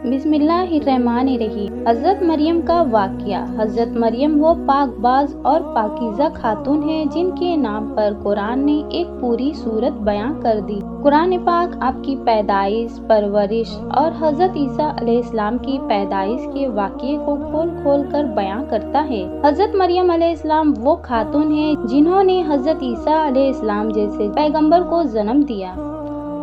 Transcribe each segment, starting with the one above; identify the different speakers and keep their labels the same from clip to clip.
Speaker 1: بسم اللہ الرحمن الرحیم۔ حضرت مریم کا واقعہ۔ حضرت مریم وہ پاک باز اور پاکیزہ خاتون ہیں جن کے نام پر قرآن نے ایک پوری سورت بیان کر دی۔ قرآن پاک آپ کی پیدائش، پرورش اور حضرت عیسیٰ علیہ السلام کی پیدائش کے واقعے کو کھول کھول کر بیان کرتا ہے۔ حضرت مریم علیہ السلام وہ خاتون ہیں جنہوں نے حضرت عیسیٰ علیہ السلام جیسے پیغمبر کو جنم دیا۔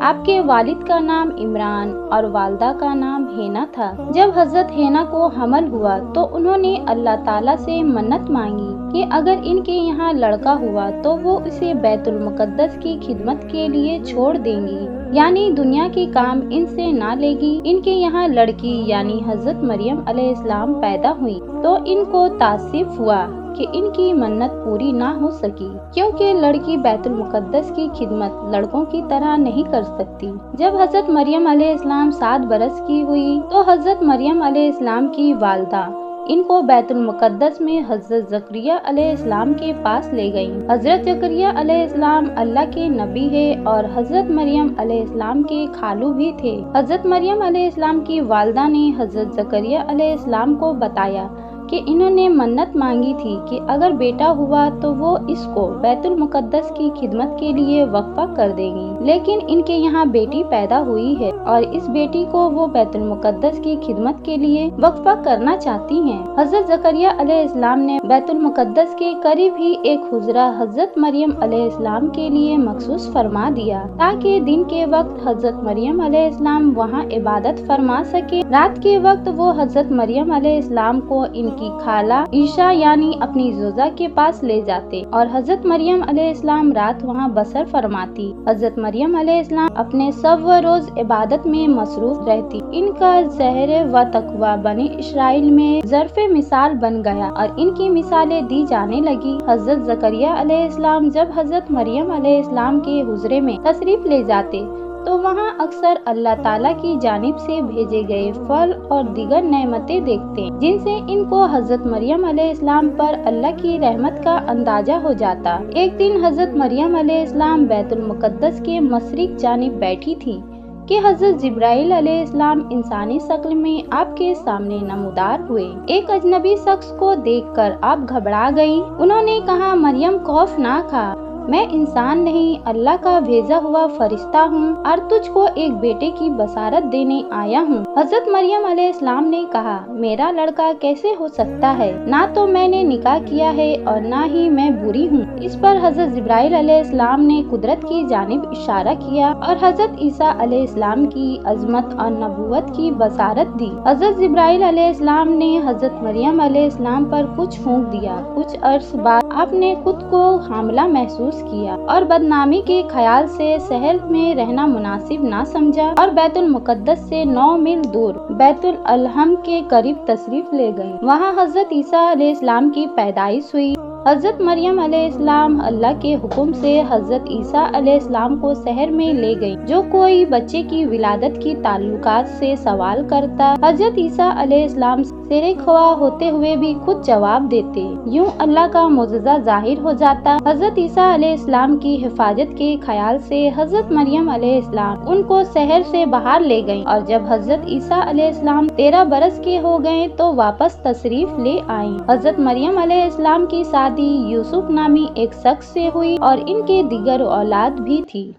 Speaker 1: آپ کے والد کا نام عمران اور والدہ کا نام ہینا تھا۔ جب حضرت ہینا کو حمل ہوا تو انہوں نے اللہ تعالیٰ سے منت مانگی کہ اگر ان کے یہاں لڑکا ہوا تو وہ اسے بیت المقدس کی خدمت کے لیے چھوڑ دیں گی، یعنی دنیا کے کام ان سے نہ لے گی۔ ان کے یہاں لڑکی یعنی حضرت مریم علیہ السلام پیدا ہوئی تو ان کو تاسف ہوا کہ ان کی منت پوری نہ ہو سکی، کیونکہ لڑکی بیت المقدس کی خدمت لڑکوں کی طرح نہیں کر سکتی۔ جب حضرت مریم علیہ السلام 7 برس کی ہوئی تو حضرت مریم علیہ السلام کی والدہ ان کو بیت المقدس میں حضرت زکریا علیہ السلام کے پاس لے گئیں۔ حضرت زکریا علیہ السلام اللہ کے نبی ہے اور حضرت مریم علیہ السلام کے خالو بھی تھے۔ حضرت مریم علیہ السلام کی والدہ نے حضرت زکریا علیہ السلام کو بتایا کہ انہوں نے منت مانگی تھی کہ اگر بیٹا ہوا تو وہ اس کو بیت المقدس کی خدمت کے لیے وقف کر دیں گی، لیکن ان کے یہاں بیٹی پیدا ہوئی ہے اور اس بیٹی کو وہ بیت المقدس کی خدمت کے لیے وقف کرنا چاہتی ہیں۔ حضرت زکریا علیہ السلام نے بیت المقدس کے قریب ہی ایک حجرہ حضرت مریم علیہ السلام کے لیے مخصوص فرما دیا تاکہ دن کے وقت حضرت مریم علیہ السلام وہاں عبادت فرما سکے۔ رات کے وقت وہ حضرت مریم علیہ السلام کو ان کی خالہ عیشا یعنی اپنی زوجہ کے پاس لے جاتے اور حضرت مریم علیہ السلام رات وہاں بسر فرماتی۔ حضرت مریم علیہ السلام اپنے سب روز عبادت میں مصروف رہتی۔ ان کا زہر و تقوی بنی اسرائیل میں ظرف مثال بن گیا اور ان کی مثالیں دی جانے لگی۔ حضرت زکریا علیہ السلام جب حضرت مریم علیہ السلام کے حجرے میں تشریف لے جاتے تو وہاں اکثر اللہ تعالیٰ کی جانب سے بھیجے گئے پھل اور دیگر نعمتیں دیکھتے جن سے ان کو حضرت مریم علیہ السلام پر اللہ کی رحمت کا اندازہ ہو جاتا۔ ایک دن حضرت مریم علیہ السلام بیت المقدس کے مشرق جانب بیٹھی تھی کہ حضرت جبرائیل علیہ السلام انسانی شکل میں آپ کے سامنے نمودار ہوئے۔ ایک اجنبی شخص کو دیکھ کر آپ گھبرا گئیں۔ انہوں نے کہا، مریم خوف نہ کھا، میں انسان نہیں، اللہ کا بھیجا ہوا فرشتہ ہوں اور تجھ کو ایک بیٹے کی بشارت دینے آیا ہوں۔ حضرت مریم علیہ السلام نے کہا، میرا لڑکا کیسے ہو سکتا ہے؟ نہ تو میں نے نکاح کیا ہے اور نہ ہی میں بوڑھی ہوں۔ اس پر حضرت جبرائیل علیہ السلام نے قدرت کی جانب اشارہ کیا اور حضرت عیسیٰ علیہ السلام کی عظمت اور نبوت کی بشارت دی۔ حضرت جبرائیل علیہ السلام نے حضرت مریم علیہ السلام پر کچھ پھونک دیا۔ کچھ عرص بعد آپ نے خود کو حاملہ محسوس کیا اور بدنامی کے خیال سے شہر میں رہنا مناسب نہ سمجھا اور بیت المقدس سے 9 میل دور بیت الحم کے قریب تشریف لے گئے۔ وہاں حضرت عیسیٰ علیہ السلام کی پیدائش ہوئی۔ حضرت مریم علیہ السلام اللہ کے حکم سے حضرت عیسیٰ علیہ السلام کو شہر میں لے گئی۔ جو کوئی بچے کی ولادت کی تعلقات سے سوال کرتا، حضرت عیسیٰ علیہ السلام سرے خواہ ہوتے ہوئے بھی خود جواب دیتے۔ یوں اللہ کا معجزہ ظاہر ہو جاتا۔ حضرت عیسیٰ علیہ السلام کی حفاظت کے خیال سے حضرت مریم علیہ السلام ان کو شہر سے باہر لے گئیں اور جب حضرت عیسیٰ علیہ السلام 13 برس کے ہو گئے تو واپس تشریف لے آئیں۔ حضرت مریم علیہ السلام کی شادی یوسف نامی ایک شخص سے ہوئی اور ان کے دیگر اولاد بھی تھی۔